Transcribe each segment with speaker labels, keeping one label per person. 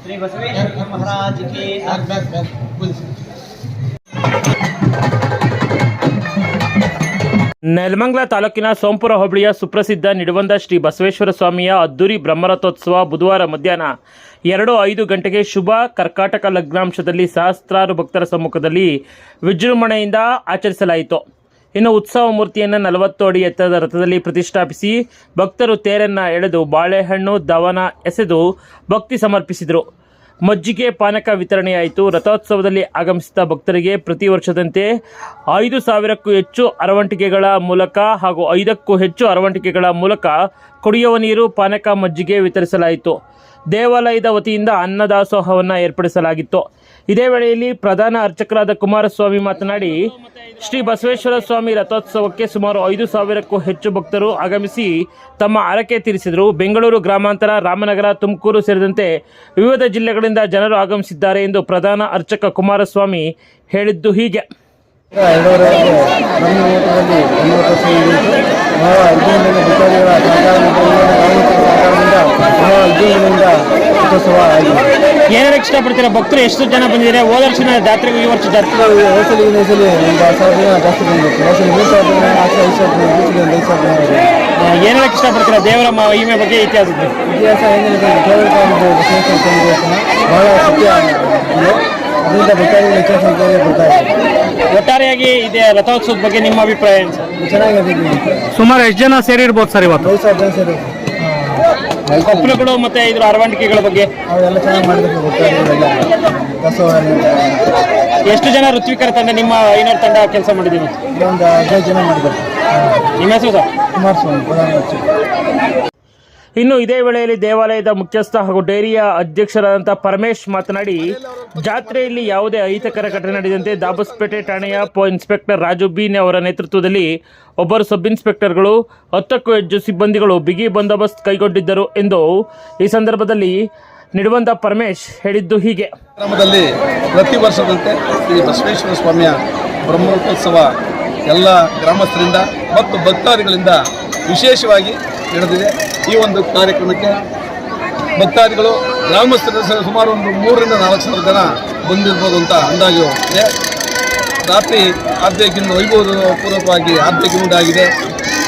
Speaker 1: श्री बसवेश्वर महाराज की
Speaker 2: ನೆಲಮಂಗಲ ತಾಲೂಕಿನ ಸೋಂಪುರ ಹೋಬಳಿಯ ಸುಪ್ರಸಿದ್ಧ ನಿಡುವಂದ ಶ್ರೀ ಬಸವೇಶ್ವರ ಸ್ವಾಮಿಯ ಅದ್ದೂರಿ ಬ್ರಹ್ಮರಥೋತ್ಸವ ಬುಧವಾರ ಮಧ್ಯಾಹ್ನ 2:05 ಗಂಟೆಗೆ ಶುಭ ಕರ್ಕಾಟಕ ಲಗ್ನಾಂಶದಲ್ಲಿ ಸಹಸ್ರಾರು ಭಕ್ತರ ಸಮ್ಮುಖದಲ್ಲಿ ವಿಜೃಂಭಣೆಯಿಂದ ಆಚರಿಸಲಾಯಿತು. ಇನ್ನು ಉತ್ಸವ ಮೂರ್ತಿಯನ್ನು 40 ಅಡಿ ಎತ್ತರದ ರಥದಲ್ಲಿ ಪ್ರತಿಷ್ಠಾಪಿಸಿ ಭಕ್ತರು ತೇರನ್ನು ಎಳೆದು ಬಾಳೆಹಣ್ಣು ದವನ ಎಸೆದು ಭಕ್ತಿ ಸಮರ್ಪಿಸಿದರು. ಮಜ್ಜಿಗೆ ಪಾನಕ ವಿತರಣೆಯಾಯಿತು. ರಥೋತ್ಸವದಲ್ಲಿ ಆಗಮಿಸಿದ ಭಕ್ತರಿಗೆ ಪ್ರತಿ ವರ್ಷದಂತೆ 5,000ಕ್ಕೂ ಹೆಚ್ಚು ಅರವಂಟಿಕೆಗಳ ಮೂಲಕ ಹಾಗೂ 5ಕ್ಕೂ ಹೆಚ್ಚು ಅರವಂಟಿಕೆಗಳ ಮೂಲಕ ಕುಡಿಯುವ ನೀರು, ಪಾನಕ, ಮಜ್ಜಿಗೆ ವಿತರಿಸಲಾಯಿತು. ದೇವಾಲಯದ ವತಿಯಿಂದ ಅನ್ನದಾಸೋಹವನ್ನು ಏರ್ಪಡಿಸಲಾಗಿತ್ತು. ಇದೇ ವೇಳೆಯಲ್ಲಿ ಪ್ರಧಾನ ಅರ್ಚಕರಾದ ಕುಮಾರಸ್ವಾಮಿ ಮಾತನಾಡಿ, ಶ್ರೀ ಬಸವೇಶ್ವರ ಸ್ವಾಮಿ ರಥೋತ್ಸವಕ್ಕೆ ಸುಮಾರು 5,000ಕ್ಕೂ ಹೆಚ್ಚು ಭಕ್ತರು ಆಗಮಿಸಿ ತಮ್ಮ ಹರಕೆ ತೀರಿಸಿದರು. ಬೆಂಗಳೂರು ಗ್ರಾಮಾಂತರ, ರಾಮನಗರ, ತುಮಕೂರು ಸೇರಿದಂತೆ ವಿವಿಧ ಜಿಲ್ಲೆಗಳಿಂದ ಜನರು ಆಗಮಿಸಿದ್ದಾರೆ ಎಂದು ಪ್ರಧಾನ ಅರ್ಚಕ ಕುಮಾರಸ್ವಾಮಿ ಹೇಳಿದ್ದು ಹೀಗೆ. ಏನೇನು ಇಷ್ಟಪಡ್ತೀರಾ? ಭಕ್ತರು ಎಷ್ಟು ಜನ ಬಂದಿದ್ದಾರೆ? ಹೋದ ವರ್ಷದ ಜಾತ್ರೆಗೂ ಈ ವರ್ಷ ಜಾತ್ರೆ ಏನೇನು ಇಷ್ಟಪಡ್ತೀರಾ? ದೇವರ ಮಹಿಮೆ ಬಗ್ಗೆ ಇತಿಹಾಸ
Speaker 3: ಏನಿದೆ, ಬಹಳ ಸತ್ಯ ಅದರಿಂದ ಭಕ್ತಾದಿಗಳು ಹೆಚ್ಚಿನ ಸಂಖ್ಯೆಯಲ್ಲಿ ಬರ್ತಾ ಇದ್ದಾರೆ.
Speaker 2: ಒಟ್ಟಾರೆಯಾಗಿ ಇದೆ ರಥೋತ್ಸವದ ಬಗ್ಗೆ ನಿಮ್ಮ ಅಭಿಪ್ರಾಯ ಏನು ಸರ್?
Speaker 3: ಚೆನ್ನಾಗಿದೆ.
Speaker 2: ಸುಮಾರು ಎಷ್ಟು ಜನ ಸೇರಿರ್ಬೋದು ಸರ್ ಇವತ್ತು?
Speaker 3: 5,000 ಜನ ಸೇರಿ.
Speaker 2: ಕಪ್ಪಲುಗಳು ಮತ್ತೆ ಇದ್ರ ಅರವಂಟಿಕೆಗಳ ಬಗ್ಗೆ
Speaker 3: ಅವೆಲ್ಲ ಚೆನ್ನಾಗಿ ಮಾಡಿದ್ರು.
Speaker 2: ಎಷ್ಟು ಜನ ಋತ್ವಿಕರ ತಂಡ, ನಿಮ್ಮ ಐನೂರು ತಂಡ ಕೆಲಸ ಮಾಡಿದ್ದೀವಿ?
Speaker 3: ಒಂದು 15 ಜನ ಮಾಡಿದ್ದಾರೆ.
Speaker 2: ನಿಮ್ಮ ಹೆಸರು ಸರ್?
Speaker 3: ಕುಮಾರಸ್ವಾಮಿ, ಪ್ರಧಾನ ಅರ್ಚಕ.
Speaker 2: ಇನ್ನು ಇದೇ ವೇಳೆಯಲ್ಲಿ ದೇವಾಲಯದ ಮುಖ್ಯಸ್ಥ ಹಾಗೂ ಡೈರಿಯ ಅಧ್ಯಕ್ಷರಾದಂಥ ಪರಮೇಶ್ ಮಾತನಾಡಿ, ಜಾತ್ರೆಯಲ್ಲಿ ಯಾವುದೇ ಅಹಿತಕರ ಘಟನೆ ನಡೆದಂತೆ ದಾಬಸ್ಪೇಟೆ ಠಾಣೆಯ ಇನ್ಸ್ಪೆಕ್ಟರ್ ರಾಜು ಬೀನೆ ಅವರ ನೇತೃತ್ವದಲ್ಲಿ ಒಬ್ಬರು ಸಬ್ ಇನ್ಸ್ಪೆಕ್ಟರ್ಗಳು 10ಕ್ಕೂ ಹೆಚ್ಚು ಸಿಬ್ಬಂದಿಗಳು ಬಿಗಿ ಬಂದೋಬಸ್ತ್ ಕೈಗೊಂಡಿದ್ದರು ಎಂದು ಈ ಸಂದರ್ಭದಲ್ಲಿ ನಿಡುವಂದ ಪರಮೇಶ್ ಹೇಳಿದ್ದು ಹೀಗೆ.
Speaker 4: ಗ್ರಾಮದಲ್ಲಿ ಪ್ರತಿ ವರ್ಷದಂತೆ ಶ್ರೀ ಬಸವೇಶ್ವರ ಸ್ವಾಮಿಯ ಬ್ರಹ್ಮರಥೋತ್ಸವ ಎಲ್ಲ ಗ್ರಾಮಸ್ಥರಿಂದ ಮತ್ತು ಭಕ್ತಾದಿಗಳಿಂದ ವಿಶೇಷವಾಗಿ ನಡೆದಿದೆ. ಈ ಒಂದು ಕಾರ್ಯಕ್ರಮಕ್ಕೆ ಭಕ್ತಾದಿಗಳು ಗ್ರಾಮಸ್ಥರ ಸುಮಾರು ಒಂದು 3,000 ರಿಂದ 4,000 ಜನ ಬಂದಿರ್ಬೋದು ಅಂತ ಅಂದಾಜು ಇದೆ. ರಾತ್ರಿ ಆರ್ಧಕ್ಕಿಂತ ವೈಭವಪೂರ್ವಕವಾಗಿ ಆಗಿದೆ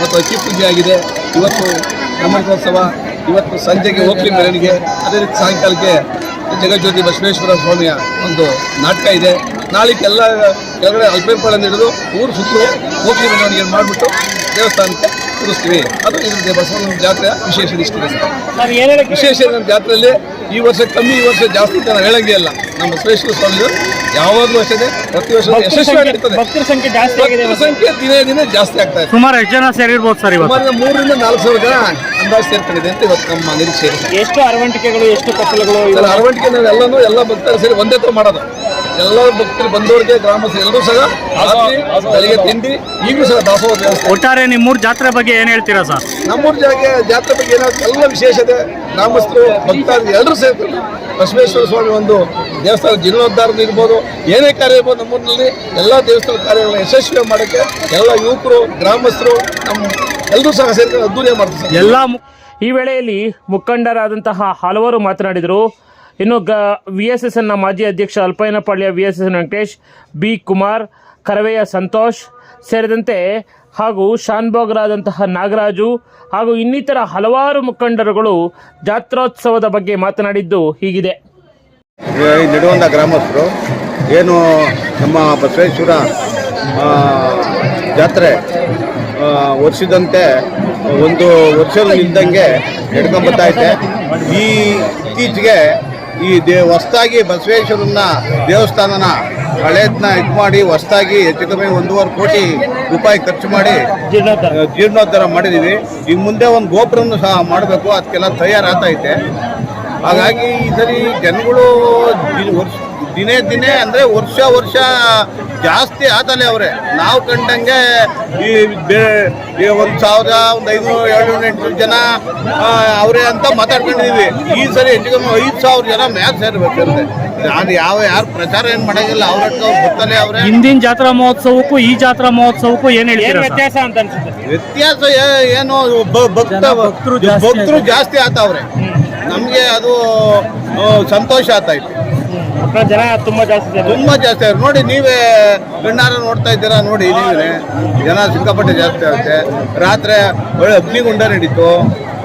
Speaker 4: ಮತ್ತು ಅಕ್ಕಿ ಪೂಜೆ ಆಗಿದೆ. ಇವತ್ತು ಬ್ರಹ್ಮರಥೋತ್ಸವ, ಇವತ್ತು ಸಂಜೆಗೆ ಓಕ್ಲಿ ಮೆರವಣಿಗೆ, ಅದೇ ರೀತಿ ಸಾಯಂಕಾಲಕ್ಕೆ ಜಗಜ್ಯೋತಿ ಬಸವೇಶ್ವರ ಸ್ವಾಮಿಯ ಒಂದು ನಾಟಕ ಇದೆ. ನಾಳೆಗೆ ಎಲ್ಲ ಕೆಳಗಡೆ ಅಲ್ಪೇಪಾಳನ್ನು ಹಿಡಿದು ಊರು ಸುತ್ತಲೂ ಓಕ್ಲಿ ಮೆರವಣಿಗೆ ಮಾಡಿಬಿಟ್ಟು ದೇವಸ್ಥಾನಕ್ಕೆ ಕೂರಿಸ್ತೀವಿ. ಅದು ಇದ್ರ ಬಸವನ ಜಾತ್ರೆಯ ವಿಶೇಷ ಇಷ್ಟಿದೆ ಸರ್. ವಿಶೇಷ ನಮ್ಮ ಜಾತ್ರೆಯಲ್ಲಿ ಈ ವರ್ಷ ಕಮ್ಮಿ, ಈ ವರ್ಷ ಜಾಸ್ತಿ ಅಂತ ನಾವು ಹೇಳಂಗೇ ಇಲ್ಲ. ನಮ್ಮ ಬಸವೇಶ್ವರ ಸ್ವಾಮಿಗಳು ಯಾವಾಗಲೂ ಅಷ್ಟೇ ಪ್ರತಿ ವರ್ಷ ಯಶಸ್ವಿಯಾಗಿ ನಡೀತದೆ.
Speaker 2: ಭಕ್ತರ ಸಂಖ್ಯೆ ಜಾಸ್ತಿ ಆಗಿದೆ.
Speaker 4: ಸಂಖ್ಯೆ ದಿನೇ ಜಾಸ್ತಿ ಆಗ್ತಾ ಇದೆ.
Speaker 2: ಸುಮಾರು ಎಷ್ಟು ಜನ ಸೇರಿರ್ಬೋದು ಸರ್?
Speaker 4: ಸುಮಾರು 3,000 ರಿಂದ 4,000 ಜನ ಅಂದಾಜು ಸೇರ್ಕೊಂಡಿದೆ ಅಂತ ಇವತ್ತು ನಮ್ಮ ನಿರೀಕ್ಷೆ ಇದೆ.
Speaker 2: ಎಷ್ಟು ಅರವಂಟಿಕೆಗಳು, ಎಷ್ಟು ಕಪ್ಪಲುಗಳು?
Speaker 4: ಅರವಂಟಿಕೆ ನಾವು ಎಲ್ಲ ಭಕ್ತರು ಸೇರಿ ಒಂದೇ ತರ ಮಾಡೋದು. ಎಲ್ಲ ಭಕ್ತರು ಬಂದವರಿಗೆ ಗ್ರಾಮಸ್ಥರು ಎಲ್ಲರೂ ಸಹ ಬೆಳಿಗ್ಗೆ ತಿಂಡಿ, ಈಗಲೂ ಸಹ ದಾಸೋಹ ವ್ಯವಸ್ಥೆ.
Speaker 2: ಒಟ್ಟಾರೆ ನಿಮ್ಮೂರು ಜಾತ್ರೆ ಬಗ್ಗೆ ಏನು ಹೇಳ್ತೀರಾ ಸರ್?
Speaker 4: ನಮ್ಮೂರು ಜಾತ್ರೆ ಬಗ್ಗೆ ಏನಾದ್ರು ಎಲ್ಲ ವಿಶೇಷತೆ, ಗ್ರಾಮಸ್ಥರು ಭಕ್ತಾದಿಗಳು ಎಲ್ಲರೂ ಸೇರ್ತಾರೆ. ಬಸವೇಶ್ವರ ಸ್ವಾಮಿ ಒಂದು ದೇವಸ್ಥಾನ ಜೀರ್ಣೋದ್ಧಾರ ಇರ್ಬೋದು, ಏನೇ ಕಾರ್ಯ ಇರ್ಬೋದು, ನಮ್ಮೂರಿನಲ್ಲಿ ಎಲ್ಲ ದೇವಸ್ಥಾನ ಕಾರ್ಯಗಳನ್ನ ಯಶಸ್ವಿ ಮಾಡೋಕ್ಕೆ ಎಲ್ಲ ಯುವಕರು, ಗ್ರಾಮಸ್ಥರು, ನಮ್ಮ ಎಲ್ಲರೂ ಸಹ ಸೇರ್ಕೊಂಡು ಅದ್ದೂರಿಯಾಗಿ ಮಾಡ್ತಾರೆ ಎಲ್ಲ.
Speaker 2: ಈ ವೇಳೆಯಲ್ಲಿ ಮುಖಂಡರಾದಂತಹ ಹಲವರು ಮಾತನಾಡಿದರು. ಇನ್ನು VSSನ ಮಾಜಿ ಅಧ್ಯಕ್ಷ ಅಲ್ಪಯ್ಯನಪಾಳ್ಯ, VSS ವೆಂಕಟೇಶ್, ಬಿ ಕುಮಾರ್, ಕರವೆಯ ಸಂತೋಷ್ ಸೇರಿದಂತೆ ಹಾಗೂ ಶಾನ್ಭೋಗರಾದಂತಹ ನಾಗರಾಜು ಹಾಗೂ ಇನ್ನಿತರ ಹಲವಾರು ಮುಖಂಡರುಗಳು ಜಾತ್ರೋತ್ಸವದ ಬಗ್ಗೆ ಮಾತನಾಡಿದ್ದು ಹೀಗಿದೆ.
Speaker 5: ನಿಡುವಂದ ಗ್ರಾಮಸ್ಥರು ಏನು ನಮ್ಮ ಬಸವೇಶ್ವರ ಜಾತ್ರೆ ವರ್ಷದಂತೆ ಒಂದು ವರ್ಷದ ನಿಲ್ದಂಗೆ ನಡ್ಕೊಂಬತ್ತಾ ಇದೆ. ಇತ್ತೀಚೆಗೆ ಈ ಹೊಸದಾಗಿ ಬಸವೇಶ್ವರನ ದೇವಸ್ಥಾನನ ಹಳೇದನ್ನ ಇದು ಮಾಡಿ ಹೊಸದಾಗಿ ಹೆಚ್ಚು ಕಮ್ಮಿ 1.5 ಕೋಟಿ ರೂಪಾಯಿ ಖರ್ಚು ಮಾಡಿ ಜೀರ್ಣೋದ್ಧಾರ ಮಾಡಿದ್ದೀವಿ. ಈಗ ಮುಂದೆ ಒಂದು ಗೋಪುರವನ್ನು ಸಹ ಮಾಡಬೇಕು, ಅದಕ್ಕೆಲ್ಲ ತಯಾರಾಗ್ತಾ ಐತೆ. ಹಾಗಾಗಿ ಈ ಸರಿ ಜನಗಳು ದಿನೇ ದಿನೇ ಅಂದರೆ ವರ್ಷ ಜಾಸ್ತಿ ಆತಲೇ ಅವರೇ. ನಾವು ಕಂಡಂಗೆ ಈ 1,000 1,500 700 ಜನ ಅವರೇ ಅಂತ ಮಾತಾಡ್ಕೊಂಡಿದ್ದೀವಿ. ಈ ಸರಿ ಹೆಚ್ಚು ಕಮ್ಮಿ 5,000 ಜನ ಮ್ಯಾಚ್ ಸೇರ್ಬೇಕಿರುತ್ತೆ. ನಾನು ಯಾರು ಪ್ರಚಾರ ಏನು ಮಾಡೋಂಗಿಲ್ಲ, ಅವ್ರಟ್ಟು ಅವ್ರು ಗೊತ್ತಲೇ ಅವರೇ.
Speaker 2: ಹಿಂದಿನ ಜಾತ್ರಾ ಮಹೋತ್ಸವಕ್ಕೂ ಈ ಜಾತ್ರಾ ಮಹೋತ್ಸವಕ್ಕೂ ಏನು ಹೇಳ್ತೀರಾ? ವ್ಯತ್ಯಾಸ ಅಂತ ಅನ್ಸುತ್ತೆ.
Speaker 5: ವ್ಯತ್ಯಾಸ ಏನು ಭಕ್ತರು ಜಾಸ್ತಿ ಆತವ್ರೆ. ನಮಗೆ ಅದು ಸಂತೋಷ ಆಗ್ತಾಯಿತ್ತು.
Speaker 2: ಜನ ತುಂಬಾ ಜಾಸ್ತಿ
Speaker 5: ಅವ್ರು ನೋಡಿ, ನೀವೇ ಕಣ್ಣಾರ ನೋಡ್ತಾ ಇದ್ದೀರಾ. ನೋಡಿ ನೀವೇ ಜನ ಸಿಕ್ಕಾಪಟ್ಟೆ ಜಾಸ್ತಿ ಆಗುತ್ತೆ. ರಾತ್ರಿ ಒಳ್ಳೆ ಅಗ್ನಿಗುಂಡ ನಡೀತು,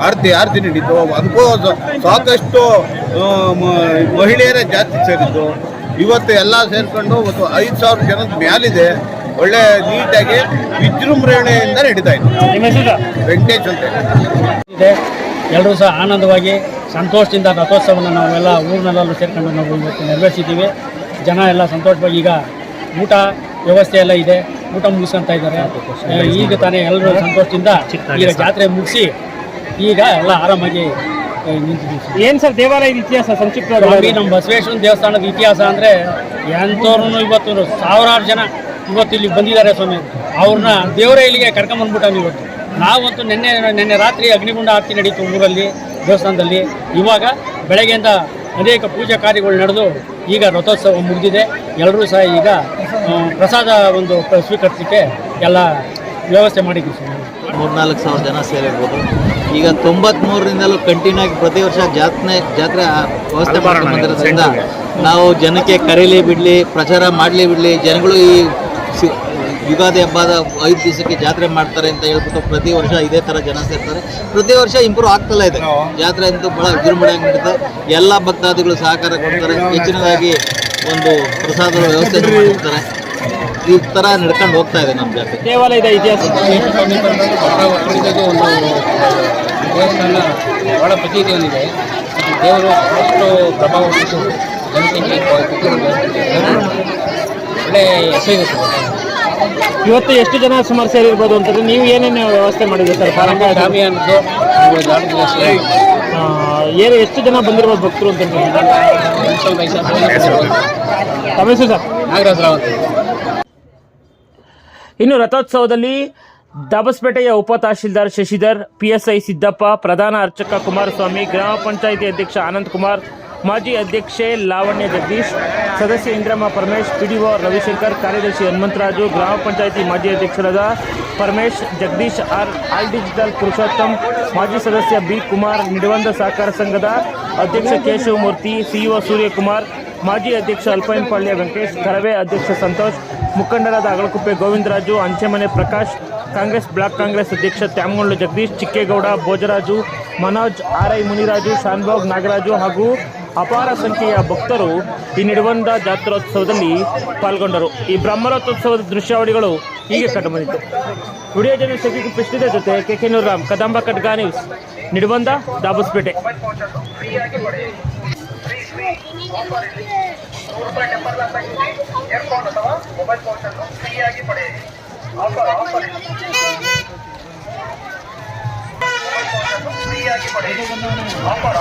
Speaker 5: ಆರತಿ ನಡೀತು. ಅದಕ್ಕೂ ಸಾಕಷ್ಟು ಮಹಿಳೆಯರೇ ಜಾಸ್ತಿ ಸೇರಿದ್ದು. ಇವತ್ತು ಎಲ್ಲ ಸೇರ್ಕೊಂಡು 5,000 ಜನದ ಮ್ಯಾಲಿದೆ. ಒಳ್ಳೆ ನೀಟಾಗಿ ವಿಜೃಂಭಣೆಯಿಂದ ನಡೀತಾ ಇತ್ತು. ವೆಂಕಟೇಶ್ ಅಂತ
Speaker 6: ಇದೆ. ಎಲ್ಲರೂ ಸಹ ಆನಂದವಾಗಿ ಸಂತೋಷದಿಂದ ರಥೋತ್ಸವವನ್ನು ನಾವೆಲ್ಲ ಊರಿನಲ್ಲೆಲ್ಲ ಸೇರ್ಕೊಂಡು ನಾವು ಇವತ್ತು ನೆರವೇರಿಸಿದ್ದೀವಿ. ಜನ ಎಲ್ಲ ಸಂತೋಷವಾಗಿ ಈಗ ಊಟ ವ್ಯವಸ್ಥೆ ಎಲ್ಲ ಇದೆ, ಊಟ ಮುಗಿಸ್ಕೊತಾ ಇದ್ದಾರೆ. ಈಗ ತಾನೇ ಎಲ್ಲರೂ ಸಂತೋಷದಿಂದ ಈಗ ಜಾತ್ರೆ ಮುಗಿಸಿ ಈಗ ಎಲ್ಲ ಆರಾಮಾಗಿ ನಿಂತಿದ್ದೀವಿ.
Speaker 2: ಏನು ಸರ್ ದೇವಾಲಯದ ಇತಿಹಾಸ ಸಂಕ್ಷಿಪ್ತ?
Speaker 6: ನಮ್ಮ ಬಸವೇಶ್ವರ ದೇವಸ್ಥಾನದ ಇತಿಹಾಸ ಅಂದರೆ ಎಂಥವ್ರು ಇವತ್ತು ಸಾವಿರಾರು ಜನ ಇವತ್ತು ಇಲ್ಲಿ ಬಂದಿದ್ದಾರೆ ಸ್ವಾಮಿ. ಅವ್ರನ್ನ ದೇವರೇ ಇಲ್ಲಿಗೆ ಕರ್ಕೊಂಬಂದ್ಬಿಟ್ಟಾನೆ. ಇವತ್ತು ನಾವಂತೂ ನಿನ್ನೆ ರಾತ್ರಿ ಅಗ್ನಿಗುಂಡ ಆರತಿ ನಡೀತು ಊರಲ್ಲಿ ದೇವಸ್ಥಾನದಲ್ಲಿ. ಇವಾಗ ಬೆಳಗ್ಗೆಯಿಂದ ಅನೇಕ ಪೂಜಾ ಕಾರ್ಯಗಳು ನಡೆದು ಈಗ ರಥೋತ್ಸವ ಮುಗಿದಿದೆ. ಎಲ್ಲರೂ ಸಹ ಈಗ ಪ್ರಸಾದ ಒಂದು ಸ್ವೀಕರಿಸಲಿಕ್ಕೆ ಎಲ್ಲ ವ್ಯವಸ್ಥೆ ಮಾಡಿದ್ದೀವಿ ಸ್ವಾಮಿ.
Speaker 1: 3-4 ಸಾವಿರ ಜನ ಸೇರಿರ್ಬೋದು. ಈಗ 93ರಿಂದಲೂ ಕಂಟಿನ್ಯೂ ಆಗಿ ಪ್ರತಿ ವರ್ಷ ಜಾತ್ರೆ ವ್ಯವಸ್ಥೆ ಮಾಡ್ಕೊಂಡು ಬಂದಿರೋದ್ರಿಂದ ನಾವು ಜನಕ್ಕೆ ಕರೀಲಿ ಬಿಡಲಿ, ಪ್ರಚಾರ ಮಾಡಲಿ ಬಿಡಲಿ, ಜನಗಳು ಈ ಯುಗಾದಿ ಹಬ್ಬದ 5 ದಿವಸಕ್ಕೆ ಜಾತ್ರೆ ಮಾಡ್ತಾರೆ ಅಂತ ಹೇಳ್ಬಿಟ್ಟು ಪ್ರತಿ ವರ್ಷ ಇದೇ ಥರ ಜನ ಸೇರ್ತಾರೆ. ಪ್ರತಿ ವರ್ಷ ಇಂಪ್ರೂವ್ ಆಗ್ತಲೇ ಇದೆ. ಜಾತ್ರೆ ಅಂತೂ ಭಾಳ ವಿಜೃಂಭಣೆಯಾಗಿ ನಡೀತದೆ. ಎಲ್ಲ ಭಕ್ತಾದಿಗಳು ಸಹಕಾರ ಕೊಡ್ತಾರೆ. ಹೆಚ್ಚಿನದಾಗಿ ಒಂದು ಪ್ರಸಾದದ ವ್ಯವಸ್ಥೆ ಮಾಡಿರ್ತಾರೆ. ಈ ಥರ ನಡ್ಕೊಂಡು ಹೋಗ್ತಾ ಇದೆ ನಮ್ಮ ಜಾತ್ರೆ.
Speaker 2: ದೇವಾಲಯದ ಇತಿಹಾಸ
Speaker 6: ಒಂದು ದೇವಸ್ಥಾನ ಭಾಳ ಪ್ರತೀತಿ ಹೊಂದಿದೆ. ದೇವರು ಅಷ್ಟು ಪ್ರಭಾವ ಬಿಟ್ಟು ಜನಸಂಖ್ಯೆ ಒಳ್ಳೆ ಹೆಸರಿದೆ.
Speaker 2: ಇವತ್ತು ಎಷ್ಟು ಜನ ಸುಮಾರು ಸೇರಿರ್ಬೋದು ಅಂತಂದ್ರೆ ನೀವು ಏನೇನು ವ್ಯವಸ್ಥೆ ಮಾಡಿದ್ದೀರಿ ಸರ್?
Speaker 6: ಸ್ವಾಮಿ ಅನ್ನೋದು
Speaker 2: ಏನು ಎಷ್ಟು ಜನ ಬಂದಿರ್ಬೋದು ಭಕ್ತರು ಅಂತ? ತಮಿಸು ಸರ್
Speaker 6: ನಾಗರಾಜ್ ರಾವ್.
Speaker 2: ಇನ್ನು ರಥೋತ್ಸವದಲ್ಲಿ ದಾಬಸ್ಪೇಟೆಯ ಉಪ ತಹಶೀಲ್ದಾರ್ ಶಶಿಧರ್, PSI ಸಿದ್ದಪ್ಪ, ಪ್ರಧಾನ ಅರ್ಚಕ ಕುಮಾರಸ್ವಾಮಿ, ಗ್ರಾಮ ಪಂಚಾಯಿತಿ ಅಧ್ಯಕ್ಷ ಆನಂದ್ ಕುಮಾರ್, ಮಾಜಿ ಅಧ್ಯಕ್ಷೆ ಲಾವಣ್ಯ ಜಗದೀಶ್, ಸದಸ್ಯ ಇಂದ್ರಮ್ಮ ಪರಮೇಶ್, PDO ರವಿಶಂಕರ್, ಕಾರ್ಯದರ್ಶಿ ಹನುಮಂತರಾಜು, ಗ್ರಾಮ ಪಂಚಾಯಿತಿ ಮಾಜಿ ಅಧ್ಯಕ್ಷರಾದ ಪರಮೇಶ್, ಜಗದೀಶ್ ಆಲ್ ಡಿಜಿಟಲ್ ಪುರುಷೋತ್ತಮ್, ಮಾಜಿ ಸದಸ್ಯ B ಕುಮಾರ್, ನಿಡವಂದ ಸಹಕಾರ ಸಂಘದ ಅಧ್ಯಕ್ಷ ಕೇಶವಮೂರ್ತಿ, CEO ಸೂರ್ಯಕುಮಾರ್, ಮಾಜಿ ಅಧ್ಯಕ್ಷ ಅಲ್ಪೈನಪಾಳ್ಯ ವೆಂಕಟೇಶ್, ಕರವೇ ಅಧ್ಯಕ್ಷ ಸಂತೋಷ್, ಮುಖಂಡರಾದ ಅಗಳಕುಪ್ಪೆ ಗೋವಿಂದರಾಜು, ಅಂಚೆಮನೆ ಪ್ರಕಾಶ್, ಕಾಂಗ್ರೆಸ್ ಬ್ಲಾಕ್ ಕಾಂಗ್ರೆಸ್ ಅಧ್ಯಕ್ಷ ತ್ಯಾಮಗೊಂಡ್ಲು ಜಗದೀಶ್, ಚಿಕ್ಕೇಗೌಡ, ಭೋಜರಾಜು, ಮನೋಜ್, RI ಮುನಿರಾಜು, ಶಾನ್ಭೋಗ್ ನಾಗರಾಜು ಹಾಗೂ ಅಪಾರ ಸಂಖ್ಯೆಯ ಭಕ್ತರು ಈ ನಿಡವಂದ ಜಾತ್ರೋತ್ಸವದಲ್ಲಿ ಪಾಲ್ಗೊಂಡರು. ಈ ಬ್ರಹ್ಮರಥೋತ್ಸವದ ದೃಶ್ಯಾವಳಿಗಳು ಹೀಗೆ ಕಂಡುಬಂದಿತ್ತು. ವಿಡಿಯೋ ಜರ್ನಲಿಸ್ಟ್ ಕೃಷ್ಣದ ಜೊತೆ KK ರಾಮ್, ಕದಂಬ ಖಡ್ಗ ನ್ಯೂಸ್, ನಿಡವಂದ, ದಾಬಸ್ಪೇಟೆ.
Speaker 7: ಆಫರ್